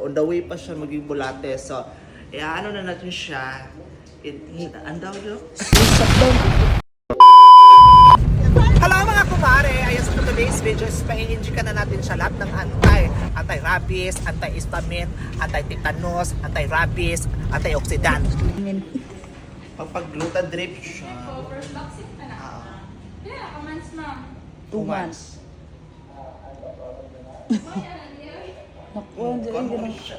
on the way pa siya maging bulate. So, ano na natin siya. Ang daw yun? Hello mga kumare! Ayan sa today's video, pa-enjoy ka na natin sa lahat ng anti-rabies, anti-histamine, anti-tetanus, anti-rabies, anti-oxidant. Pag-gluta drip siya. First vaccine ka na? Yeah, months ma'am. 2 months. Naku, hindi Ano ganun. siya?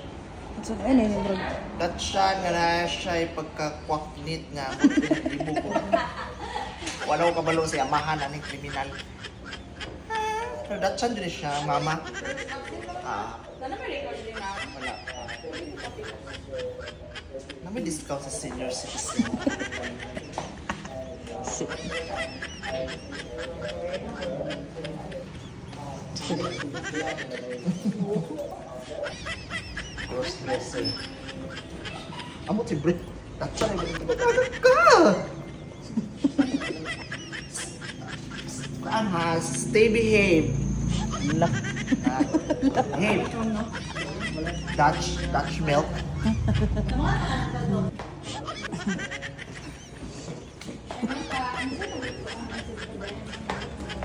Saan ay nini bro? Datsyan nga na siya ay pagka-kwaknit nga. Ibo ko. Wala ko kabalo sa amahan aning kriminal. Pero datsyan din siya, mama. Sana may record din na. Wala. Na may discount sa senior citizen. Cross-dresser. Amo si Brit. Datsyan ay Dagat ka! Stay behave. Behave. Dutch milk.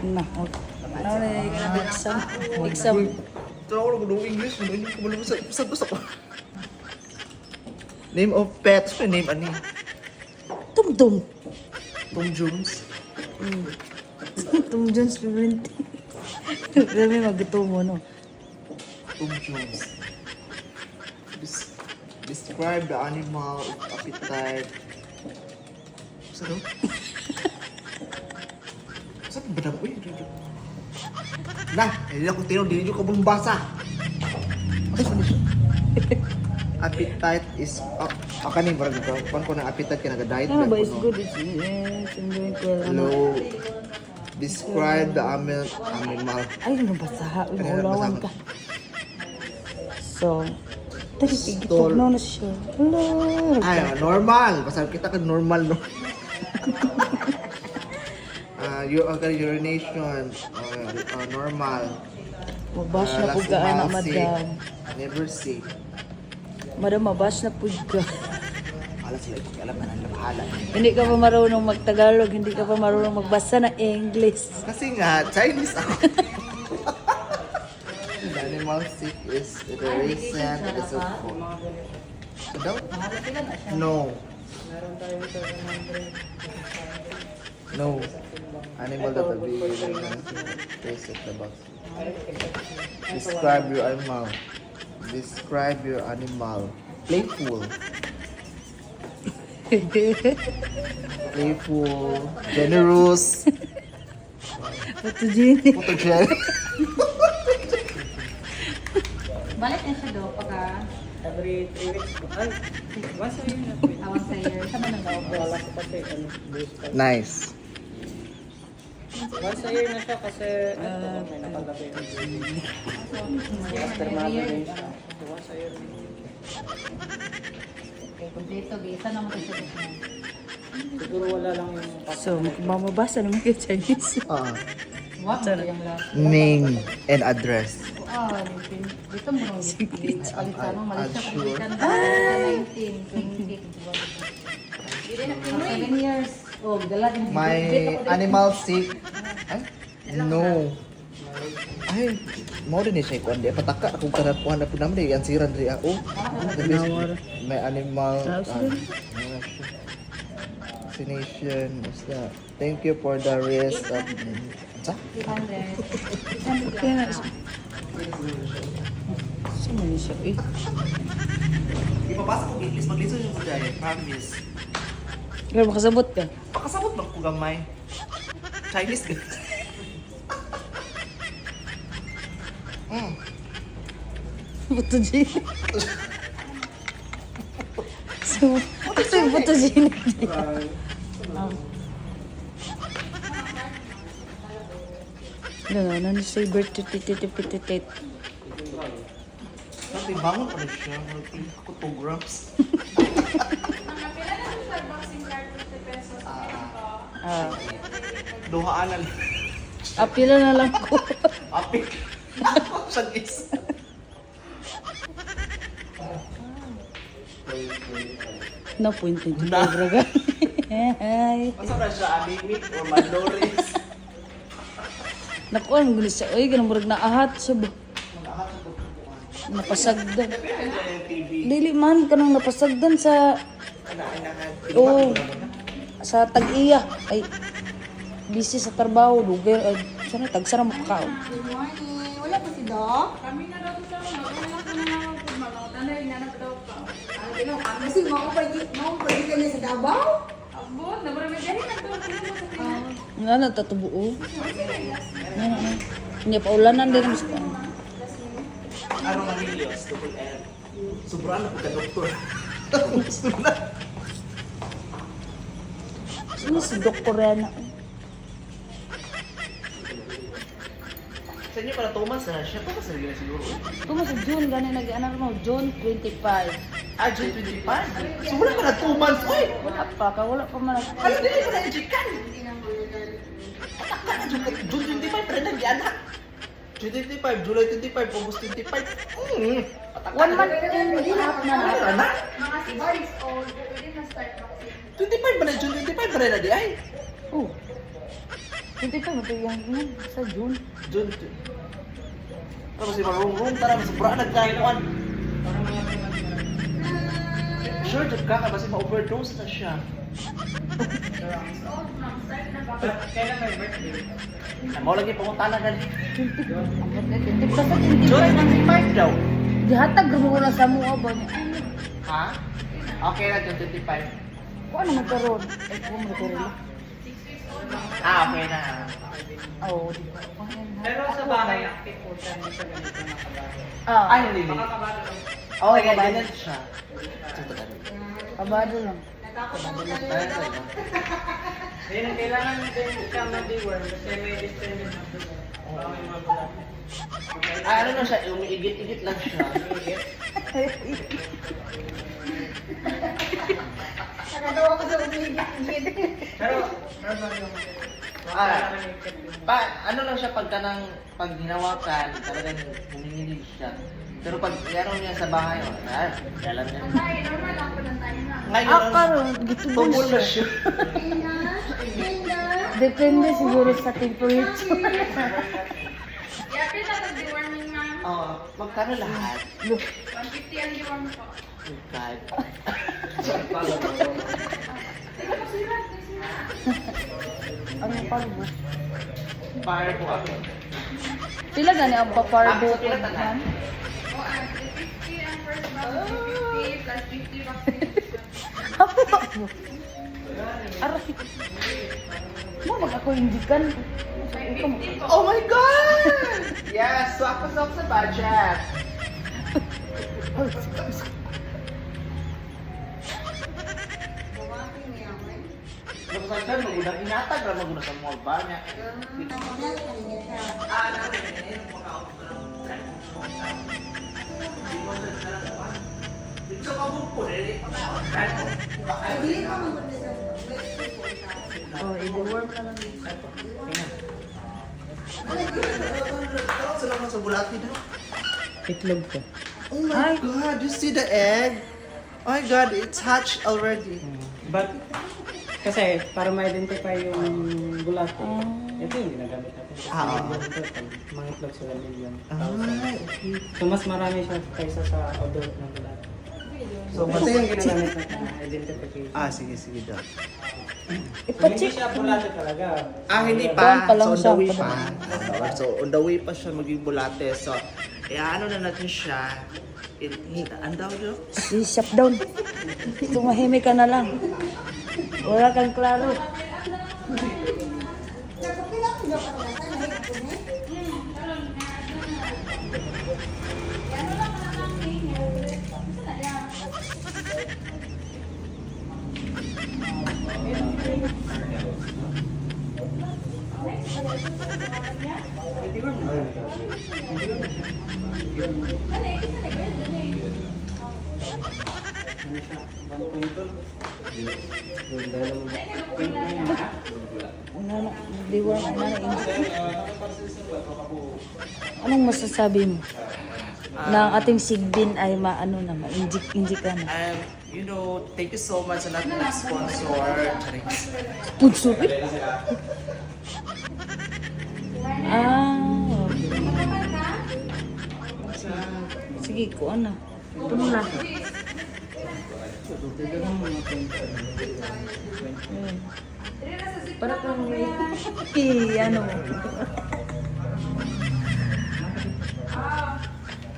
Naku. Ano na yung exam? Exam. Ito ako lang English. Hindi ko malam sa ko. Name of pets. Name ani? Tumtum. Tom Jones. Tom Jones favorite. Dami magito mo no. Tom Jones. Describe the animal appetite. Sa daw? Saan ba daw? Uy, nah, hindi ako tinong, hindi nyo kabumbasa. Ay, saan siya? Appetite is up. Kanin, parang ito. Kuhan ko ng appetite ka nag-diet. Ano ba is good? It's enjoying well. Hello. Describe the animal. Ay, nabasa. Ulawan ka. So, tadi tigit Stall. na siya. Hala. Ay, normal. Basta kita ka normal, no? Urination. Normal. Mabash na po ka, anak madam. Never say. Madam, mabash na po ka. Alam sila, alam na ng bahala. Hindi ka pa marunong mag-Tagalog, hindi ka pa marunong magbasa ng English. Kasi nga, Chinese ako. The animal sick is the recent episode 4. Daw? No. No. Animal that will be place at the box. Describe your animal. Describe your animal. Playful. Playful. Generous. Ito, Jenny. Photogenic. Balik na siya do pagka Every 3 weeks. Ay, once a year na. awang sa year. Sama nang daw. Wala ko kasi ano, booster. Nice. Once a year na siya kasi may nakagabi. After mother day siya. So, once a year. Okay, kompleto. Isa naman ito siya. Siguro wala lang yung So, mamabasa naman kayo Chinese. What? Ito yung last. Name and address. Dito mo nung palit sa ano, malis siya Unsure. kung 19, 20, 7 years. Oh, dala din. My animal sick. Ay? No. Ay, mo din siya kuan di pataka kung kana kuan na pud naman di ansiran diri ako. My animal vaccination is that. Thank you for the rest of sa 300. Kaya nga, saan mo siya? Eh, ipapasa ko English magliso yung kudaya, promise. kaya makasabot ka. Pakasabot ba ko gamay? Chinese ka. Buto Jenny. So, ito yung buto Jenny. Ano siya birthday. Sabi bangon pa rin siya, ako 2 grams. Duhaan na. Apila na lang ko. Apik. Sa is. No point in braga. Ay. Masa na siya, amimik or malores? Naku, ang gulis siya. Uy, ganun murag naahat siya ba? Napasagdan. Dili man ka nang napasagdan sa... Oo. Sa tag-iya. Ay, busy sa trabaho. Lugar. Ay, sana, tagsara makakaon. Good morning. Wala pa si Doc? Kasi mau pergi ka na sa Davao? Nga na, tatubuo. Hindi pa ulanan din mas ka. Ano Manilios, double L. Sobrang na pagka-doktor. Gusto na. Sino si Doc Koreana? Sa inyo pala, Thomas na siya. Thomas na rin siguro. Kung sa June, gano'n nag-anak mo, June 25. June 25. So wala pa na 2 months. Uy! Wala pa ka, wala pa man. Ano din ko na ejikan? June 25 pa rin nag-anak. June 25, July 25, August 25. 1 month and a half na na. Ano na? Mga si Boris old, pwede na start 25 ba na? June 25 pa rin na di ay? Oh. 25 mo ito yung sa June. June 2. Tapos si Marong tara, sobrang nagkakuan. Sure, dyan ka kasi ma-overdose na siya. Kailan may birthday? Mo lagi pumunta na gali. Dapat hindi June pa nang 25 daw. dihatag mo na sa mua ba niya. Ha? Okay na, June 25. Kung ano magkaroon? Ay, kung magkaroon. Okay na. Oo, di ba? Pero sa bahay, active po siya. Hindi siya ganito nakabago. Ay, Ah, hindi. Makakabago lang. Oh, ganyan siya. Ito ka rin. kabado lang. Ayun, ang kailangan din siya ma-deworm kasi may disturbance na po. Baka may magulat. Ano na siya, umiigit-igit lang siya. Nakadawa ko sa umigit-igit. Pero ba yung... Ano lang siya pag hinawakan, talagang huminginig siya. Pero pag laro niya sa bahay, alam niya. Normal lang po ng tayo na. Ngayon, Karon, gitubol tumul na siya. siya. Depende siguro sa temperature. Yapit na pag-deworming, ma'am. Oo, magkano lahat? 150 ang deworm po. Oh God. Ang parbo. Fire po ako. Pila gani ang paparbo Ah, ko, pila tanan? ma'am? 50 ang first box, 50 plus 50 vaccine. Aray. Mo mag ako hindi kan. Oh my God! Yes, swak sa budget. Napasagdan, mag-unang inatag, mag-unang sa mall ba niya? Dito sa kabukpo, Oh, i-deworm na lang. Sila sa bulati na. Itlog ko. Oh my God, you see the egg? Oh my God, it's hatched already. But, kasi para ma-identify yung bulat ito yung ginagamit natin. Oo. Mga itlog sila million. Ay, okay. So mas marami siya kaysa sa adult ng bulat. So, Ito yung ginagamit natin na identification. sige daw. So, hindi Ipacheck. siya bulate talaga. Hindi Doon pa. pa lang So, on siya, the way pa pa. So, on the way pa siya maging bulate. So, ano na natin siya. Ang daw daw? I-shut down. Tumahimik ka na lang. Wala kang klaro. Ano na, deworm na na. Anong masasabi mo? na ang ating sigbin ay maano na, ma-injik ka na. You know, thank you so much sa lahat ng nag-sponsor. Sponsor eh? Ah, okay. Sige, kuha na. Puno na. Ayun. Para kang may ano mo.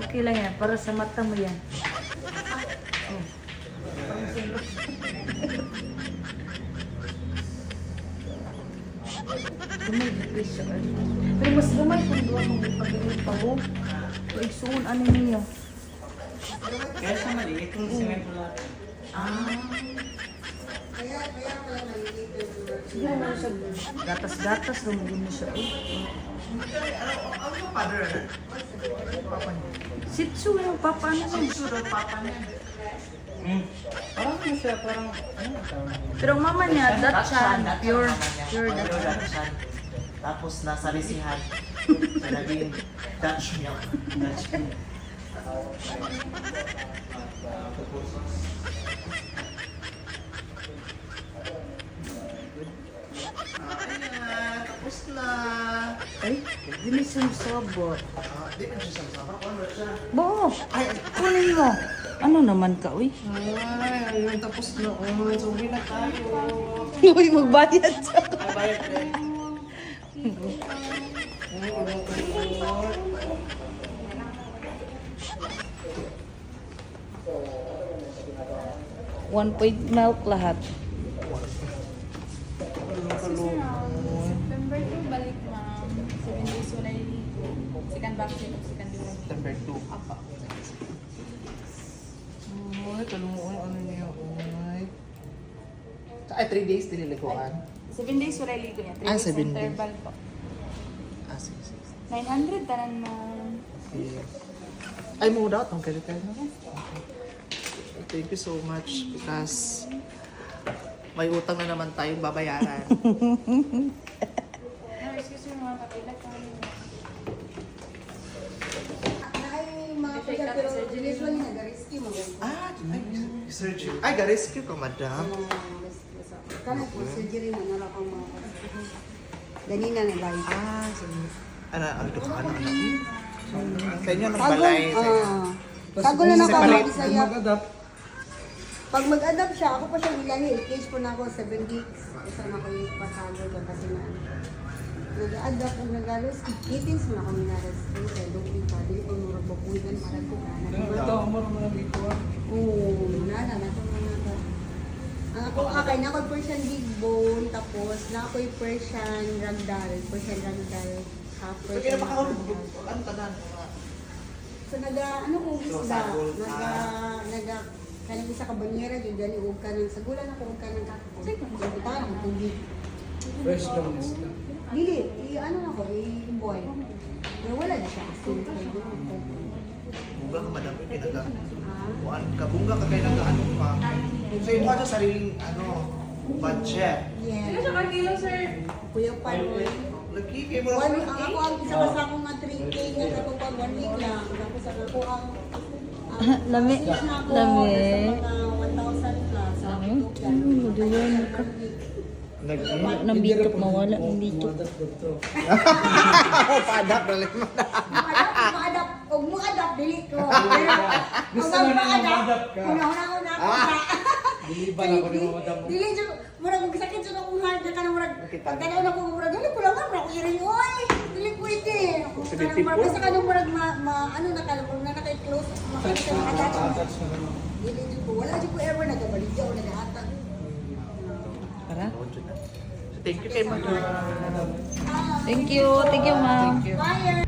Okay lang yan, para sa mata mo yan. Oh. Gamay, please siya. Pero mas gamay kung doon mong ipagawin pa ho. Igsuon, ano niya? Kaya siya maliit yung cement lahat. Siguro mo siya, gatas-gatas lang mo siya. Ano father? Sitsu yung papa na lang. Parang ano siya, parang ano tawag? Pero ang mama niya, Dachshund, pure Dachshund. Dachshund. Tapos nasa resihan. So, naging Dutch milk. Dutch milk. Ayan, tapos na. Ay, dili siya sabot. Di ba siya sama? Ano siya? Bo, kunin mo. Ano naman ka, uy? Ay, ayun, tapos na. So, uwi na tayo. Uy, magbayad sa Ay, bayad din. Ay, wala tayo. 1 point milk lahat. September 2, balik ma'am. 7 days wala iligo. Second vaccine, second dose. September 2. Apa. Ay, talungoy, ano niya, ay. Ay, 3 days diniliguan. 7 days wala iligo niya. 3 Ah, days 7 days. interval po. Ah, sige, sige. 900 tanan ma'am. Sige. Ay, muna ako, tong kaya na. Thank you so much because may utang na naman tayong babayaran. Excuse me mga kapila ko. Ay, mga kuya, pero usually nag-rescue mo. Ah, ay, surgery. Ay, ga-rescue ka, madam. Kaya po, surgery mo na lang ang mga ganina na lang. Ah, sige. Ano, ito ka, ano? Sa inyo, ng balay. Tago na na Separate. ako Bisaya. Pag mag-adapt siya, ako pa siya ilahi. Case po na ako 7 weeks. Isa na ko yung pasago ko kasi na nag-adapt kung nag-alos. Kitins mo na ako nag-rescue. Kaya doon pa, di ko murag bakuigan para ko ka. Ito, umar mo lang dito ah. Oo, nana, nato mo na ka. Ang ako akay na ako Persian big bone, tapos na ako'y Persian ragdoll, half Sige Persian na makahulog. ragdoll. Ano ka na? So ano kong So, isda, sagol, kanang isa ka banyera, yung gali huwag ka ng sagulan ako, huwag ka ng kakapon. Kumputan, ang tubig. Fresh lang isda. Dili, ano na ko, boy. Pero wala na siya kasi. Bunga ka, madam. Kinaga. Kuan ka, bunga ka, kaya nag-ano pa. So, yun ka sa sariling, budget. Yeah. Siya kilo sir. Kuya Paroy. Lagi, kayo mo Ang lang. ako ang isa ka sa akong nga 3K nga ako pag 1 week lang. Tapos ako ang Lami. Lami. mga 1,000 plus. Maduyan ka. Nang bitok, mawala ng bitok. Padak, dalit mo na. Huwag mo adapt, delete ko. Gusto mo na ma-adapt ka. Una ako. Diliban ako ni Mama Damo. Dili jo, murag kung sakit sa akong heart na kanang murag. Pagkanaw na ko murag, dili ko lang murag iri oy. Dili pwede. Kanang murag sa kanang murag ano na kanang murag na nakay-close. Makita na attach. Dili jo ko, wala jo ko ever nagabaligya o nagahatag. Tara. Thank you kay madam. Thank you, ma'am. Bye.